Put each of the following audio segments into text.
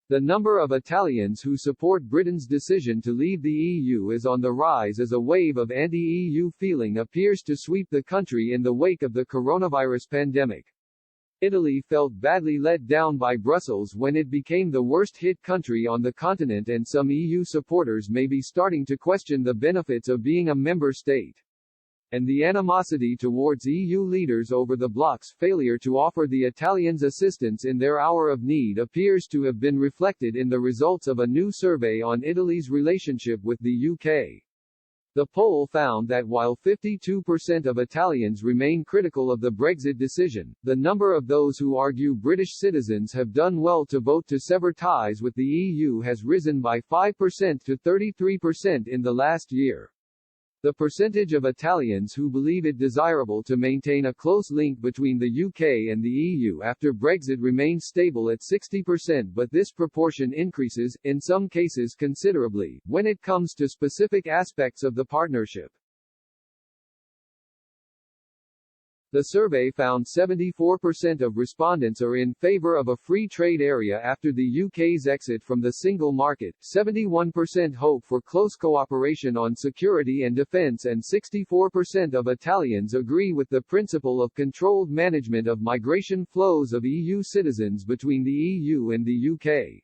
The number of Italians who support Britain's decision to leave the EU is on the rise as a wave of anti-EU feeling appears to sweep the country in the wake of the coronavirus pandemic. Italy felt badly let down by Brussels when it became the worst-hit country on the continent, and some EU supporters may be starting to question the benefits of being a member state. And the animosity towards EU leaders over the bloc's failure to offer the Italians assistance in their hour of need appears to have been reflected in the results of a new survey on Italy's relationship with the UK. The poll found that while 52% of Italians remain critical of the Brexit decision, the number of those who argue British citizens have done well to vote to sever ties with the EU has risen by 5% to 33% in the last year. The percentage of Italians who believe it desirable to maintain a close link between the UK and the EU after Brexit remains stable at 60%, but this proportion increases, in some cases considerably, when it comes to specific aspects of the partnership. The survey found 74% of respondents are in favor of a free trade area after the UK's exit from the single market, 71% hope for close cooperation on security and defence, and 64% of Italians agree with the principle of controlled management of migration flows of EU citizens between the EU and the UK.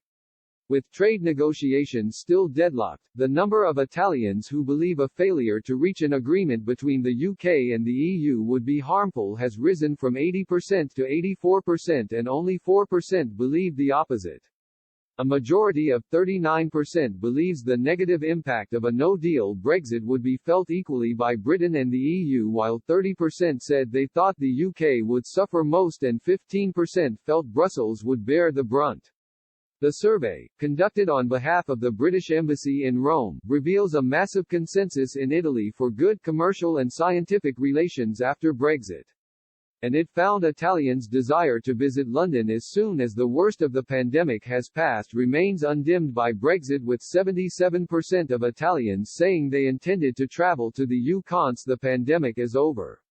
With trade negotiations still deadlocked, the number of Italians who believe a failure to reach an agreement between the UK and the EU would be harmful has risen from 80% to 84%, and only 4% believe the opposite. A majority of 39% believes the negative impact of a no-deal Brexit would be felt equally by Britain and the EU, while 30% said they thought the UK would suffer most and 15% felt Brussels would bear the brunt. The survey, conducted on behalf of the British Embassy in Rome, reveals a massive consensus in Italy for good commercial and scientific relations after Brexit. And it found Italians' desire to visit London as soon as the worst of the pandemic has passed remains undimmed by Brexit, with 77% of Italians saying they intended to travel to the UK once the pandemic is over.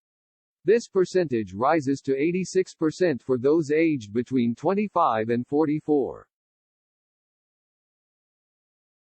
This percentage rises to 86% for those aged between 25 and 44.